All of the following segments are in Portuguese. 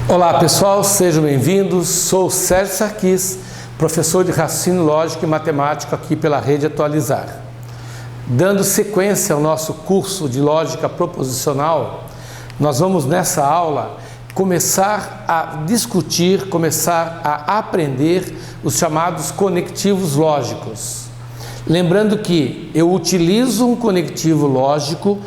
Olá pessoal, sejam bem-vindos. Sou Sérgio Sarquis, professor de raciocínio lógico e matemático aqui pela Rede Atualizar. Dando sequência ao nosso curso de lógica proposicional, nós vamos nessa aula começar a discutir, começar a aprender os chamados conectivos lógicos. Lembrando que eu utilizo um conectivo lógico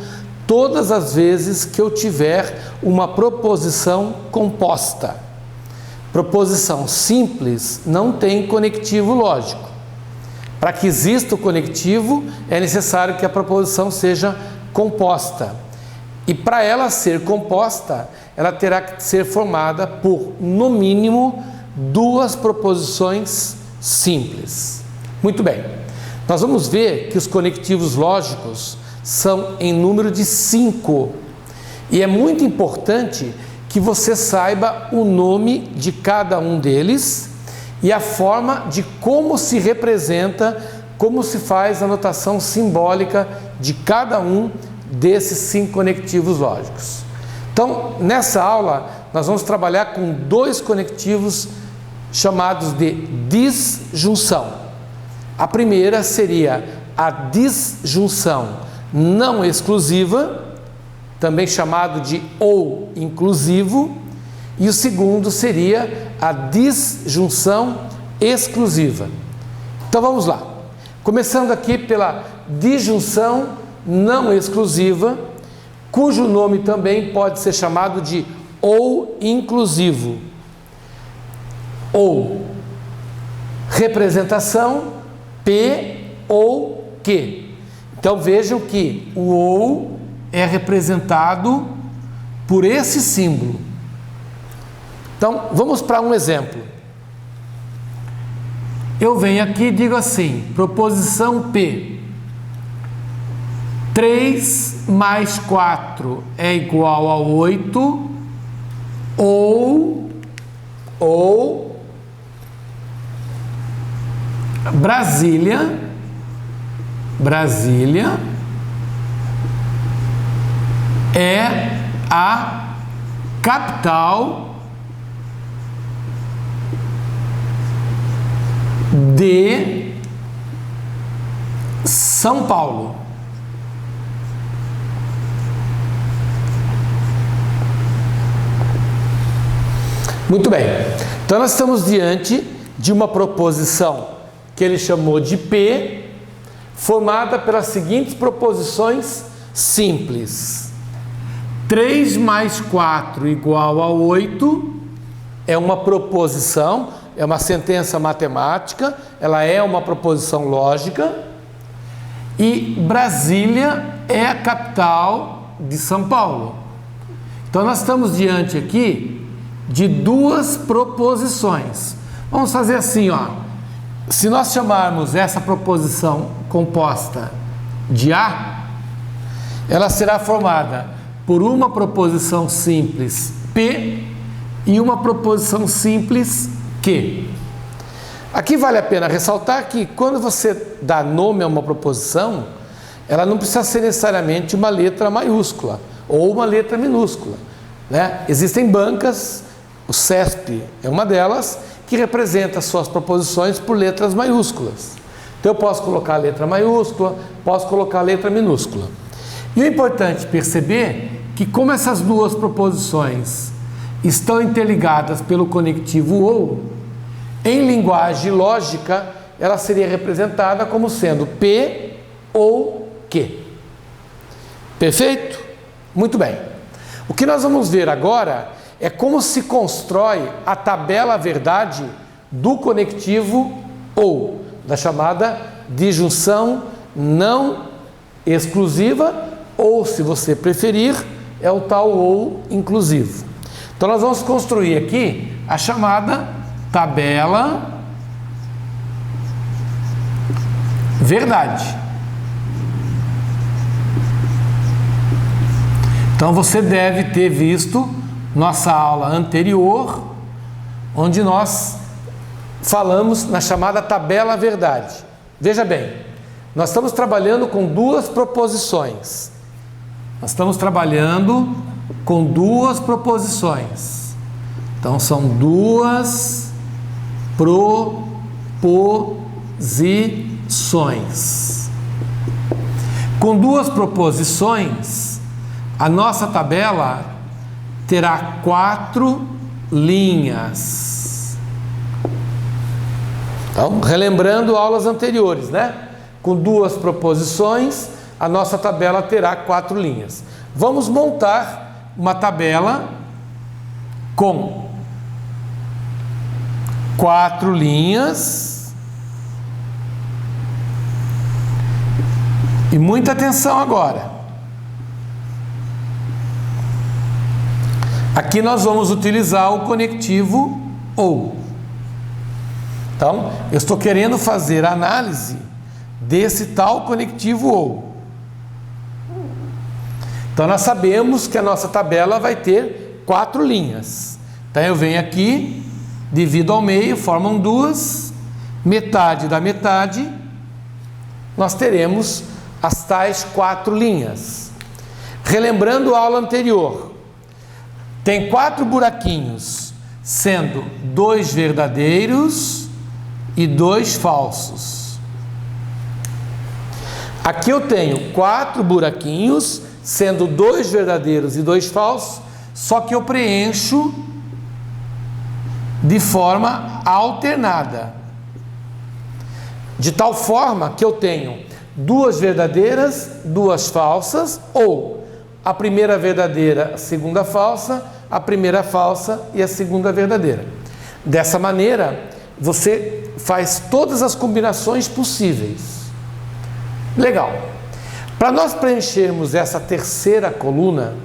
todas as vezes que eu tiver uma proposição composta. Proposição simples não tem conectivo lógico. Para que exista o conectivo, é necessário que a proposição seja composta. E para ela ser composta, ela terá que ser formada por, no mínimo, duas proposições simples. Muito bem. Nós vamos ver que os conectivos lógicos são em número de 5. E é muito importante que você saiba o nome de cada um deles e a forma de como se representa, como se faz a notação simbólica de cada um desses 5 conectivos lógicos. Então, nessa aula, nós vamos trabalhar com 2 conectivos chamados de disjunção. A primeira seria a disjunção não exclusiva, também chamado de ou inclusivo, e o segundo seria a disjunção exclusiva. Então vamos lá. Começando aqui pela disjunção não exclusiva, cujo nome também pode ser chamado de ou inclusivo. Ou representação P ou Q. Então vejam que o ou é representado por esse símbolo. Então vamos para um exemplo. Eu venho aqui e digo assim, proposição P. 3 mais 4 é igual a 8, ou Brasília é a capital de São Paulo. Muito bem. Então nós estamos diante de uma proposição que ele chamou de P, formada pelas seguintes proposições simples. 3 mais 4 igual a 8 é uma proposição, é uma sentença matemática, ela é uma proposição lógica, e Brasília é a capital de São Paulo. Então nós estamos diante aqui de 2 proposições. Vamos fazer assim, ó. Se nós chamarmos essa proposição composta de A, ela será formada por uma proposição simples P e uma proposição simples Q. Aqui vale a pena ressaltar que quando você dá nome a uma proposição, ela não precisa ser necessariamente uma letra maiúscula ou uma letra minúscula, né? Existem bancas, o CESP é uma delas, que representa suas proposições por letras maiúsculas. Então eu posso colocar a letra maiúscula, posso colocar a letra minúscula. E é importante perceber que como essas 2 proposições estão interligadas pelo conectivo ou, em linguagem lógica, ela seria representada como sendo P ou Q. Perfeito? Muito bem. O que nós vamos ver agora é como se constrói a tabela verdade do conectivo ou, da chamada disjunção não exclusiva, ou, se você preferir, é o tal ou inclusivo. Então nós vamos construir aqui a chamada tabela verdade. Então você deve ter visto nossa aula anterior, onde nós falamos na chamada tabela verdade. Veja bem, nós estamos trabalhando com duas proposições. Então, são duas proposições. Com duas proposições, a nossa tabela terá 4 linhas. Então, relembrando aulas anteriores, né? Com duas proposições, a nossa tabela terá 4 linhas. Vamos montar uma tabela com 4 linhas. E muita atenção agora. Aqui nós vamos utilizar o conectivo OU. Então, eu estou querendo fazer a análise desse tal conectivo OU. Então, nós sabemos que a nossa tabela vai ter 4 linhas. Então, eu venho aqui, divido ao meio, formam 2, metade da metade, nós teremos as tais 4 linhas. Relembrando a aula anterior, tem 4 buraquinhos, sendo 2 verdadeiros e 2 falsos. Aqui eu tenho 4 buraquinhos, sendo 2 verdadeiros e 2 falsos, só que eu preencho de forma alternada. De tal forma que eu tenho 2 verdadeiras, 2 falsas, ou a primeira verdadeira, a segunda falsa, a primeira falsa e a segunda verdadeira. Dessa maneira, você faz todas as combinações possíveis. Legal. Para nós preenchermos essa terceira coluna,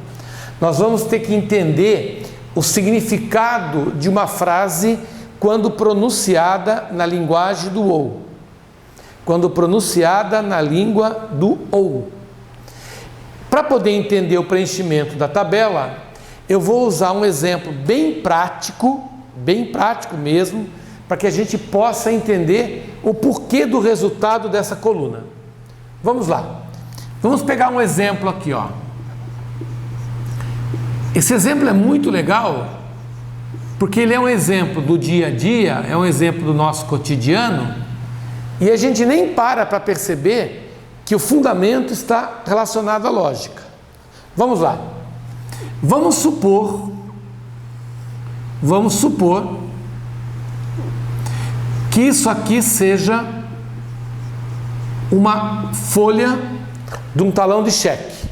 nós vamos ter que entender o significado de uma frase quando pronunciada na linguagem do OU. Quando pronunciada na língua do OU. Para poder entender o preenchimento da tabela, eu vou usar um exemplo bem prático mesmo, para que a gente possa entender o porquê do resultado dessa coluna. Vamos lá. Vamos pegar um exemplo aqui, ó. Esse exemplo é muito legal, porque ele é um exemplo do dia a dia, é um exemplo do nosso cotidiano, e a gente nem para perceber que o fundamento está relacionado à lógica. Vamos lá. Vamos supor que isso aqui seja uma folha de um talão de cheque.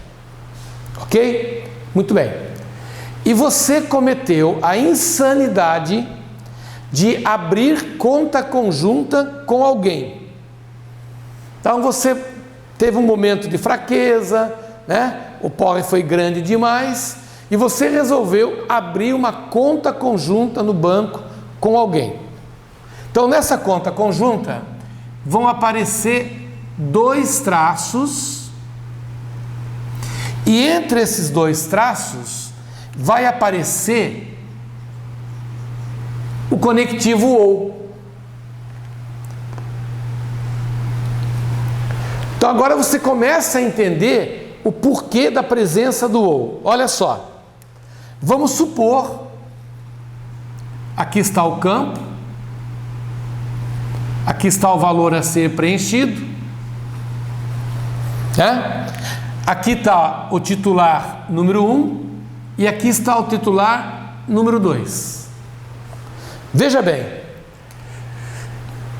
Ok? Muito bem. E você cometeu a insanidade de abrir conta conjunta com alguém. Então você teve um momento de fraqueza, né? O porre foi grande demais e você resolveu abrir uma conta conjunta no banco com alguém. Então, nessa conta conjunta vão aparecer 2 traços e entre esses 2 traços vai aparecer o conectivo OU. Então agora você começa a entender o porquê da presença do OU. Olha só, vamos supor, aqui está o campo, aqui está o valor a ser preenchido, né? Aqui está o titular número 1 e aqui está o titular número 2. Veja bem,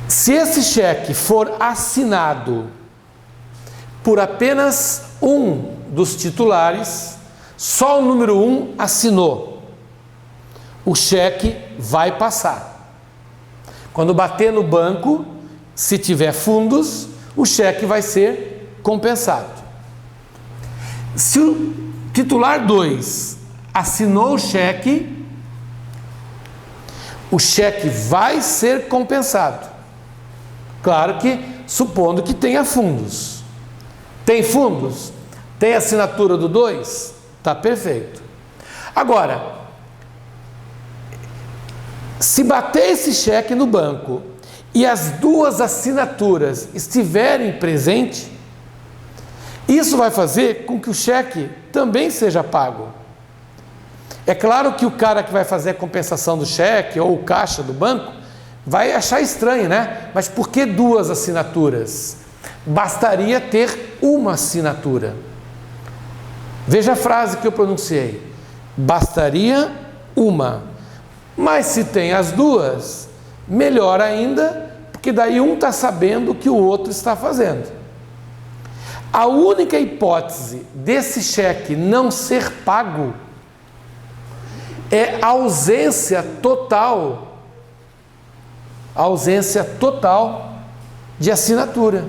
se esse cheque for assinado por apenas um dos titulares, só o número 1 assinou, o cheque vai passar. Quando bater no banco, se tiver fundos, o cheque vai ser compensado. Se o titular 2 assinou o cheque vai ser compensado. Claro que supondo que tenha fundos. Tem fundos? Tem assinatura do 2? Tá perfeito. Agora, se bater esse cheque no banco e as duas assinaturas estiverem presentes, isso vai fazer com que o cheque também seja pago. É claro que o cara que vai fazer a compensação do cheque ou o caixa do banco vai achar estranho, né? Mas por que duas assinaturas? Bastaria ter uma assinatura. Veja a frase que eu pronunciei. Bastaria uma. Mas se tem as duas, melhor ainda, porque daí um está sabendo o que o outro está fazendo. A única hipótese desse cheque não ser pago é a ausência total de assinatura.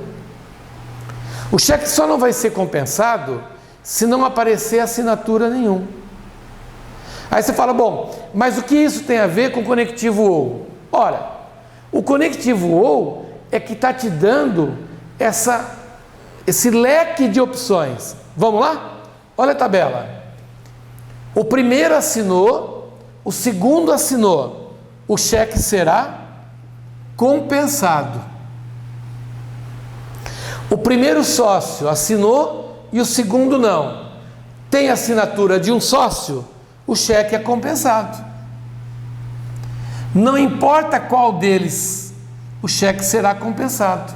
O cheque só não vai ser compensado se não aparecer assinatura nenhuma. Aí você fala, bom, mas o que isso tem a ver com o conectivo OU? Ora, o conectivo OU é que está te dando esse leque de opções. Vamos lá? Olha a tabela. O primeiro assinou, o segundo assinou, o cheque será compensado. O primeiro sócio assinou e o segundo não. Tem assinatura de um sócio, o cheque é compensado. Não importa qual deles, o cheque será compensado.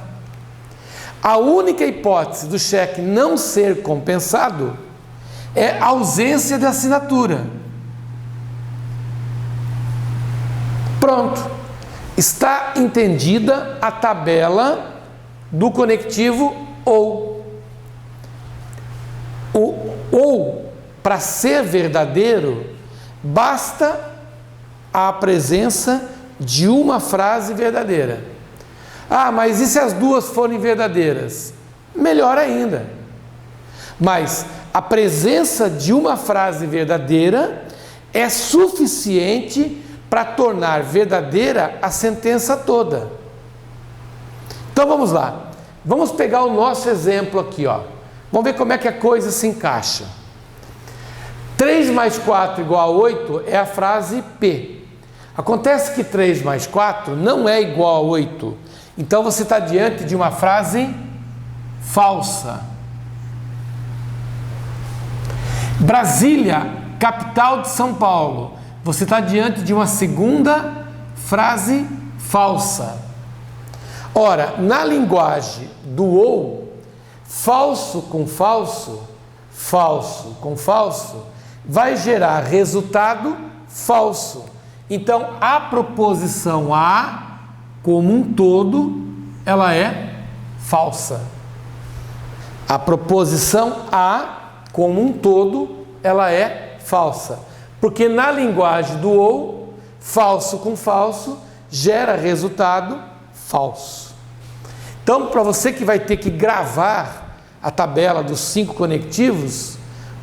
A única hipótese do cheque não ser compensado é a ausência de assinatura. Pronto. Está entendida a tabela do conectivo OU. O OU, para ser verdadeiro, basta a presença de uma frase verdadeira. Ah, mas e se as duas forem verdadeiras? Melhor ainda. Mas a presença de uma frase verdadeira é suficiente para tornar verdadeira a sentença toda. Então vamos lá. Vamos pegar o nosso exemplo aqui, ó. Vamos ver como é que a coisa se encaixa. 3 mais 4 igual a 8 é a frase P. Acontece que 3 mais 4 não é igual a 8. Então você está diante de uma frase falsa. Brasília, capital de São Paulo. Você está diante de uma segunda frase falsa. Ora, na linguagem do OU, falso com falso, falso com falso, vai gerar resultado falso. Então, a proposição A, como um todo, ela é falsa. A proposição A, como um todo, ela é falsa. Porque na linguagem do OU, falso com falso gera resultado falso. Então, para você que vai ter que gravar a tabela dos 5 conectivos,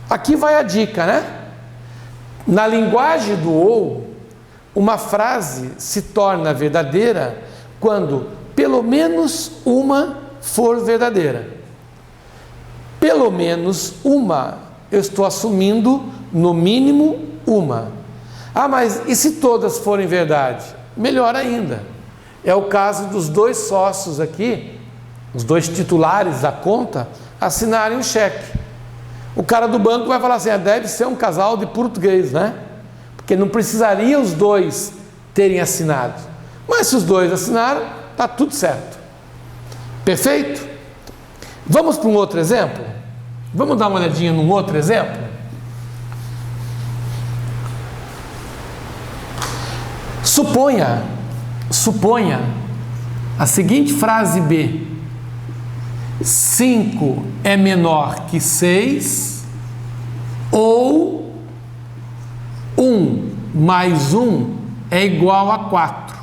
aqui vai a dica, né? Na linguagem do OU, uma frase se torna verdadeira quando pelo menos uma for verdadeira. Pelo menos uma, eu estou assumindo no mínimo uma. Ah, mas e se todas forem verdade? Melhor ainda. É o caso dos 2 sócios aqui, os 2 titulares da conta, assinarem um cheque. O cara do banco vai falar assim, deve ser um casal de português, né? Porque não precisaria os 2 terem assinado. Mas se os 2 assinaram, está tudo certo. Perfeito? Vamos para um outro exemplo? Vamos dar uma olhadinha num outro exemplo? Suponha a seguinte frase B: 5 é menor que 6, ou 1 mais 1 é igual a 4.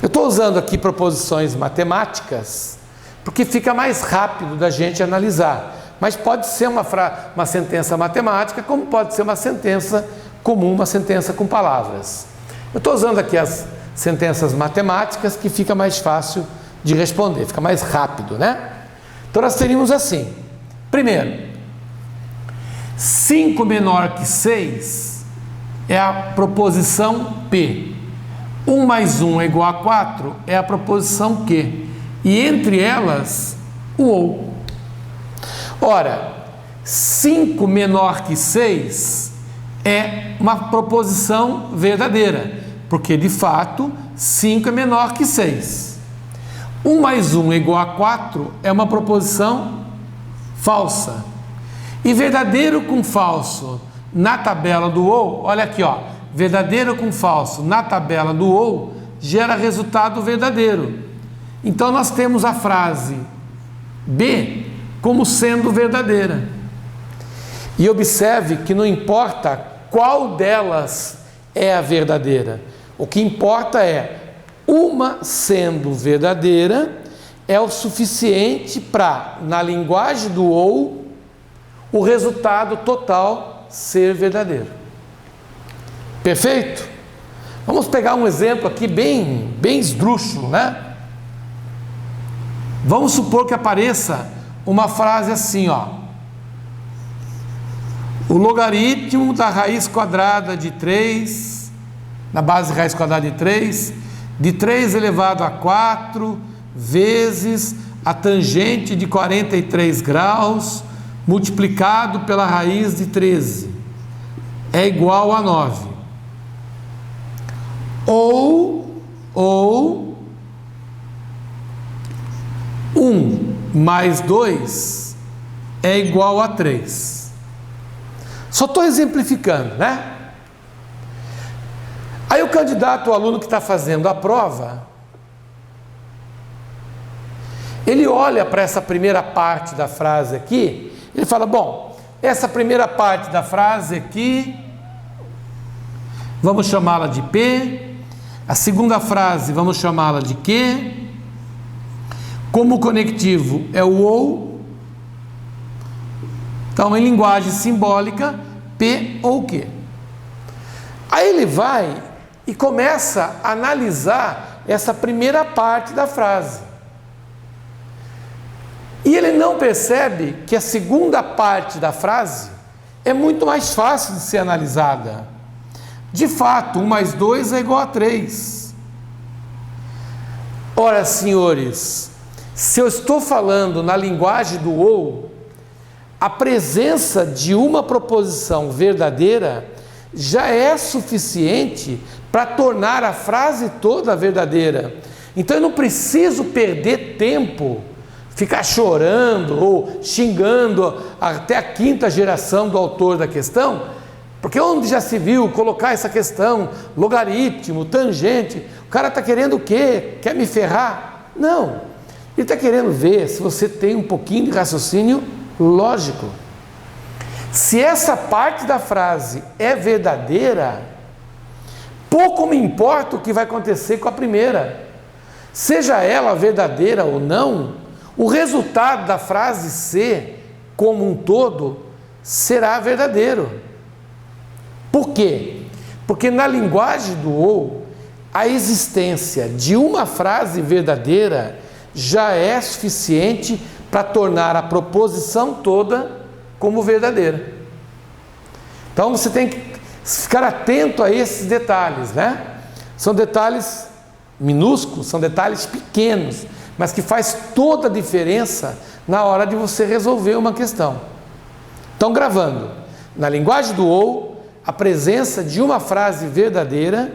Eu estou usando aqui proposições matemáticas porque fica mais rápido da gente analisar, mas pode ser uma sentença matemática, como pode ser uma sentença comum, uma sentença com palavras. Eu estou usando aqui as sentenças matemáticas que fica mais fácil de responder, fica mais rápido, né? Então nós teríamos assim: primeiro, 5 menor que 6 é a proposição P. 1 mais 1 é igual a 4 é a proposição que, e entre elas, o ou. Ora, 5 menor que 6 é uma proposição verdadeira, porque de fato 5 é menor que 6. 1 mais 1 é igual a 4 é uma proposição falsa. E verdadeiro com falso na tabela do ou, olha aqui, ó, verdadeiro com falso na tabela do ou gera resultado verdadeiro. Então nós temos a frase B como sendo verdadeira. E observe que não importa qual delas é a verdadeira. O que importa é, uma sendo verdadeira, é o suficiente para, na linguagem do ou, o resultado total ser verdadeiro. Perfeito? Vamos pegar um exemplo aqui bem esdrúxulo, né? Vamos supor que apareça uma frase assim, ó. O logaritmo da raiz quadrada de 3, na base de raiz quadrada de 3 elevado a 4, vezes a tangente de 43 graus, multiplicado pela raiz de 13, é igual a 9. Ou 1 mais 2 é igual a 3. Só estou exemplificando, né? Aí o candidato, o aluno que está fazendo a prova, ele olha para essa primeira parte da frase aqui, ele fala, bom, essa primeira parte da frase aqui, vamos chamá-la de P, a segunda frase vamos chamá-la de Q, como o conectivo é o ou, então em linguagem simbólica, P ou Q. Aí ele vai e começa a analisar essa primeira parte da frase. E ele não percebe que a segunda parte da frase é muito mais fácil de ser analisada. De fato, 1 mais 2 é igual a 3. Ora, senhores, se eu estou falando na linguagem do ou, a presença de uma proposição verdadeira já é suficiente para tornar a frase toda verdadeira. Então eu não preciso perder tempo, ficar chorando ou xingando até a quinta geração do autor da questão, porque onde já se viu colocar essa questão, logaritmo, tangente, o cara está querendo o quê? Quer me ferrar? Não, ele está querendo ver se você tem um pouquinho de raciocínio lógico. Se essa parte da frase é verdadeira, pouco me importa o que vai acontecer com a primeira. Seja ela verdadeira ou não, o resultado da frase C, como um todo, será verdadeiro. Por quê? Porque na linguagem do ou, a existência de uma frase verdadeira já é suficiente para tornar a proposição toda como verdadeira. Então você tem que ficar atento a esses detalhes, né? São detalhes minúsculos, são detalhes pequenos, mas que faz toda a diferença na hora de você resolver uma questão. Então, gravando, na linguagem do ou, a presença de uma frase verdadeira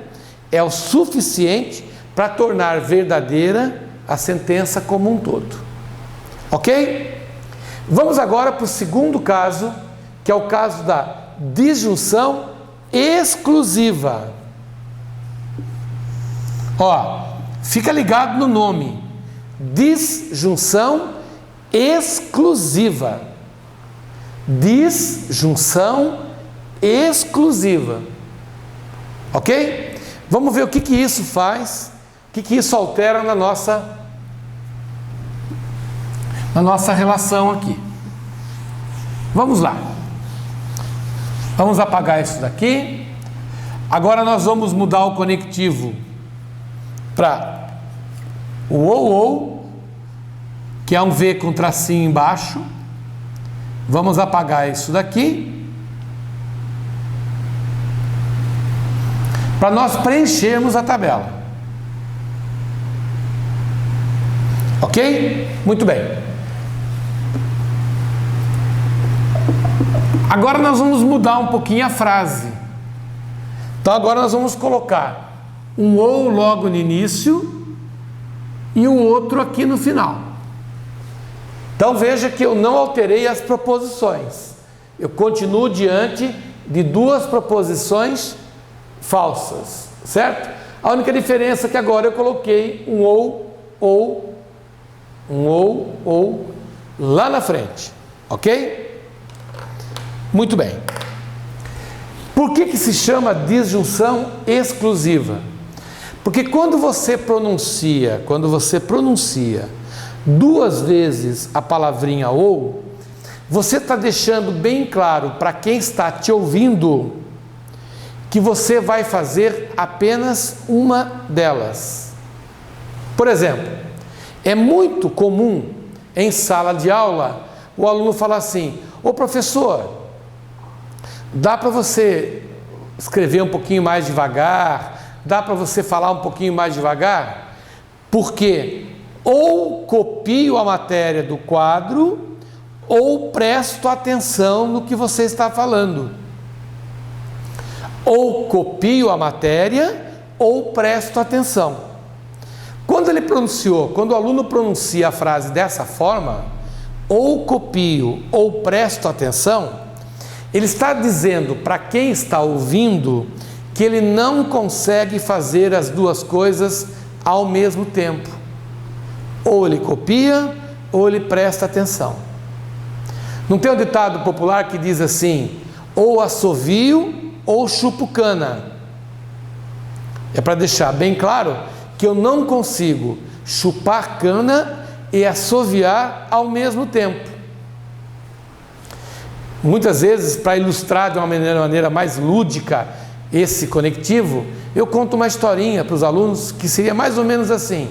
é o suficiente para tornar verdadeira a sentença como um todo. Ok? Vamos agora para o segundo caso, que é o caso da disjunção exclusiva. Ó, fica ligado no nome, disjunção exclusiva. Disjunção exclusiva. Ok? Vamos ver o que isso faz, o que isso altera na nossa relação aqui. Vamos lá. Vamos apagar isso daqui. Agora nós vamos mudar o conectivo para o ou, que é um V com tracinho embaixo. Vamos apagar isso daqui, para nós preenchermos a tabela. Ok? Muito bem. Agora nós vamos mudar um pouquinho a frase. Então agora nós vamos colocar um ou logo no início e o outro aqui no final. Então veja que eu não alterei as proposições. Eu continuo diante de duas proposições falsas, certo? A única diferença é que agora eu coloquei um ou lá na frente, ok? Muito bem. Por que se chama disjunção exclusiva? Porque quando você pronuncia duas vezes a palavrinha ou, você está deixando bem claro para quem está te ouvindo que você vai fazer apenas uma delas. Por exemplo, é muito comum em sala de aula o aluno falar assim: ô professor, dá para você escrever um pouquinho mais devagar? Dá para você falar um pouquinho mais devagar? Porque ou copio a matéria do quadro ou presto atenção no que você está falando. Ou copio a matéria ou presto atenção. Quando o aluno pronuncia a frase dessa forma, ou copio ou presto atenção, ele está dizendo para quem está ouvindo que ele não consegue fazer as duas coisas ao mesmo tempo. Ou ele copia ou ele presta atenção. Não tem um ditado popular que diz assim: ou assovio ou chupo cana. É para deixar bem claro que eu não consigo chupar cana e assoviar ao mesmo tempo. Muitas vezes, para ilustrar de uma maneira mais lúdica esse conectivo, eu conto uma historinha para os alunos que seria mais ou menos assim: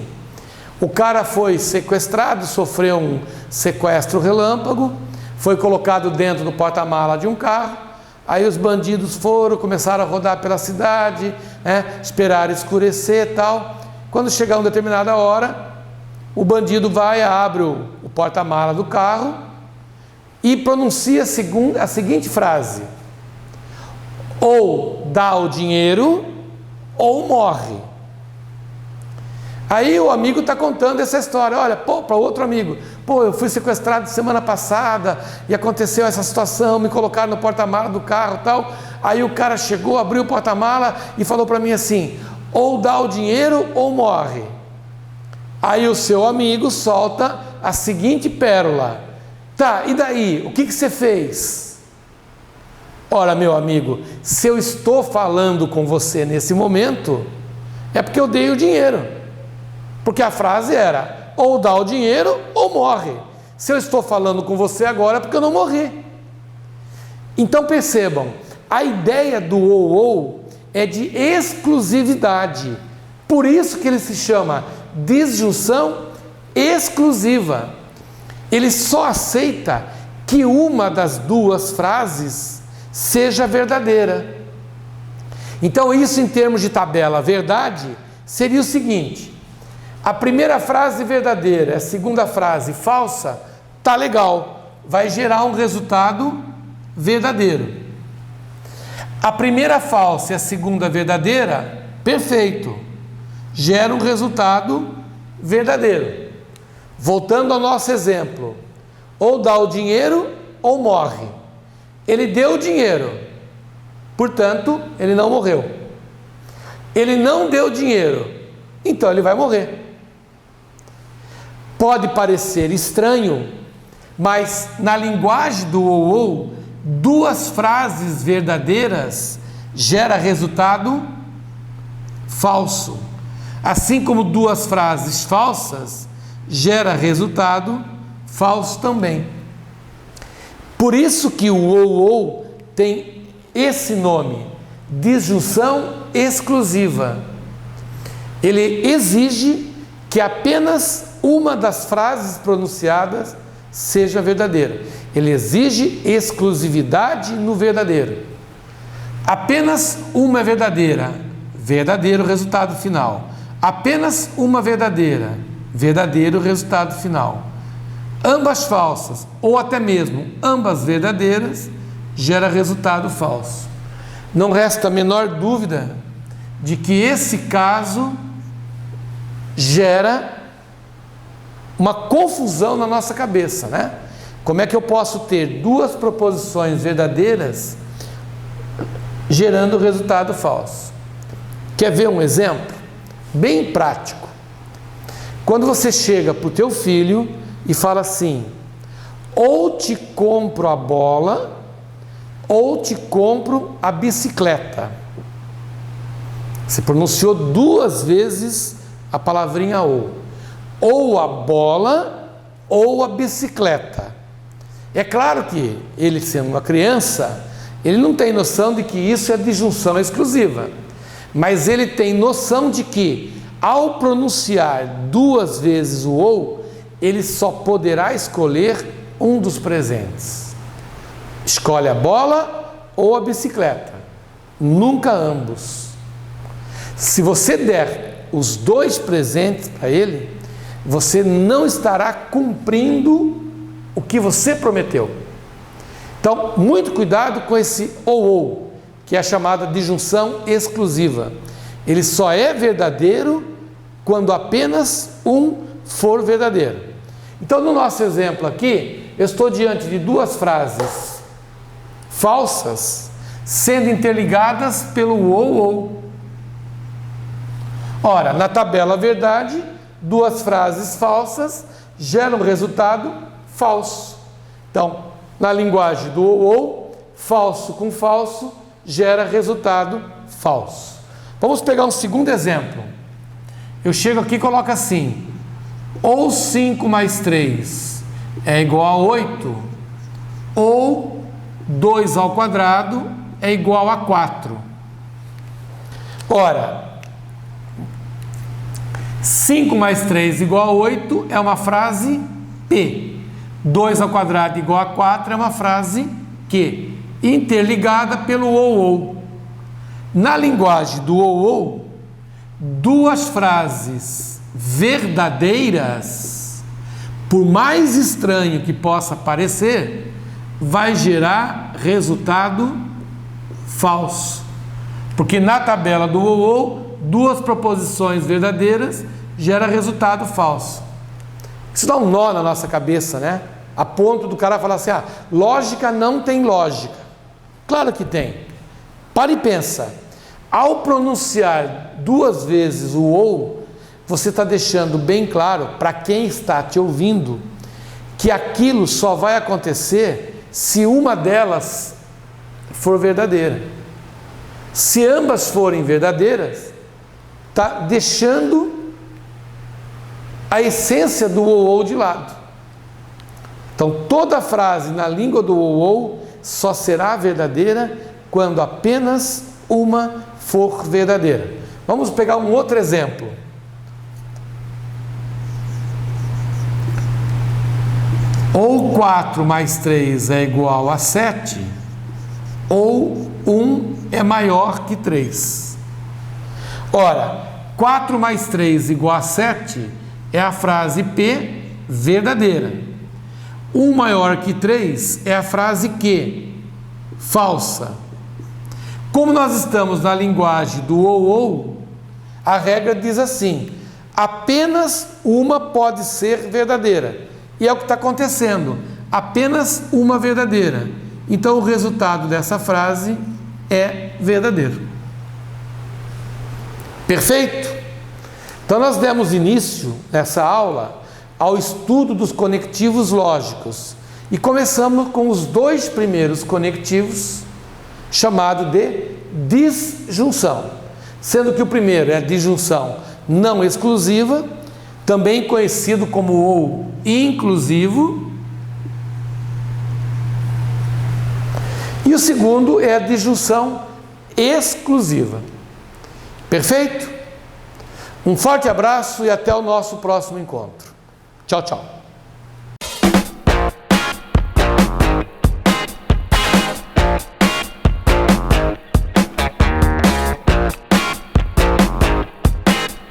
o cara foi sequestrado, sofreu um sequestro relâmpago, foi colocado dentro do porta-mala de um carro. Aí os bandidos começaram a rodar pela cidade, esperaram escurecer e tal. Quando chegar uma determinada hora, o bandido abre o porta-mala do carro e pronuncia a seguinte frase: ou dá o dinheiro ou morre. Aí o amigo está contando essa história. Olha, para outro amigo: eu fui sequestrado semana passada e aconteceu essa situação, me colocaram no porta-mala do carro e tal. Aí o cara chegou, abriu o porta-mala e falou para mim assim: ou dá o dinheiro ou morre. Aí o seu amigo solta a seguinte pérola: tá, e daí? O que você fez? Ora, meu amigo, se eu estou falando com você nesse momento, é porque eu dei o dinheiro. Porque a frase era: ou dá o dinheiro ou morre. Se eu estou falando com você agora é porque eu não morri. Então percebam, a ideia do ou é de exclusividade. Por isso que ele se chama disjunção exclusiva. Ele só aceita que uma das duas frases seja verdadeira. Então isso, em termos de tabela verdade, seria o seguinte: a primeira frase verdadeira, a segunda frase falsa, tá legal, vai gerar um resultado verdadeiro. A primeira falsa e a segunda verdadeira, perfeito, gera um resultado verdadeiro. Voltando ao nosso exemplo: ou dá o dinheiro ou morre. Ele deu o dinheiro, portanto, ele não morreu. Ele não deu dinheiro, então ele vai morrer. Pode parecer estranho, mas na linguagem do ou, duas frases verdadeiras gera resultado falso. Assim como duas frases falsas gera resultado falso também. Por isso que o ou tem esse nome, disjunção exclusiva. Ele exige que apenas uma das frases pronunciadas seja verdadeira. Ele exige exclusividade no verdadeiro. Apenas uma é verdadeira, verdadeiro resultado final. Apenas uma verdadeira, verdadeiro resultado final. Ambas falsas, ou até mesmo ambas verdadeiras, gera resultado falso. Não resta a menor dúvida de que esse caso gera uma confusão na nossa cabeça, né? Como é que eu posso ter duas proposições verdadeiras gerando resultado falso? Quer ver um exemplo? Bem prático. Quando você chega para o teu filho e fala assim: ou te compro a bola, ou te compro a bicicleta. Você pronunciou duas vezes a palavrinha ou a bola ou a bicicleta. É claro que ele, sendo uma criança, ele não tem noção de que isso é disjunção exclusiva, mas ele tem noção de que, ao pronunciar duas vezes o ou, ele só poderá escolher um dos presentes. Escolhe a bola ou a bicicleta, nunca ambos. Se você der os dois presentes para ele, você não estará cumprindo o que você prometeu. Então, muito cuidado com esse ou, que é a chamada disjunção exclusiva. Ele só é verdadeiro quando apenas um for verdadeiro. Então, no nosso exemplo aqui, eu estou diante de duas frases falsas sendo interligadas pelo ou. Ora, na tabela verdade, duas frases falsas geram resultado falso. Então, na linguagem do ou, falso com falso gera resultado falso. Vamos pegar um segundo exemplo. Eu chego aqui e coloco assim: ou 5 mais 3 é igual a 8, ou 2 ao quadrado é igual a 4. Ora, 5 mais 3 igual a 8 é uma frase P. 2 ao quadrado igual a 4 é uma frase Q, interligada pelo ou. Na linguagem do ou, duas frases verdadeiras, por mais estranho que possa parecer, vai gerar resultado falso. Porque na tabela do ou, duas proposições verdadeiras gera resultado falso. Isso dá um nó na nossa cabeça, né? A ponto do cara falar assim: lógica não tem lógica. Claro que tem. Para e pensa. Ao pronunciar duas vezes o ou, você está deixando bem claro para quem está te ouvindo que aquilo só vai acontecer se uma delas for verdadeira. Se ambas forem verdadeiras, está deixando a essência do ou de lado. Então, toda frase na língua do ou só será verdadeira quando apenas uma for verdadeira. Vamos pegar um outro exemplo. Ou 4 mais 3 é igual a 7, ou 1 é maior que 3. Ora, 4 mais 3 igual a 7 é a frase P verdadeira. 1 maior que 3 é a frase Q falsa. Como nós estamos na linguagem do ou, a regra diz assim: apenas uma pode ser verdadeira. E é o que está acontecendo, apenas uma verdadeira. Então o resultado dessa frase é verdadeiro. Perfeito? Então nós demos início nessa aula ao estudo dos conectivos lógicos e começamos com os dois primeiros conectivos, chamado de disjunção, sendo que o primeiro é a disjunção não exclusiva, também conhecido como ou inclusivo, e o segundo é a disjunção exclusiva. Perfeito? Um forte abraço e até o nosso próximo encontro. Tchau, tchau.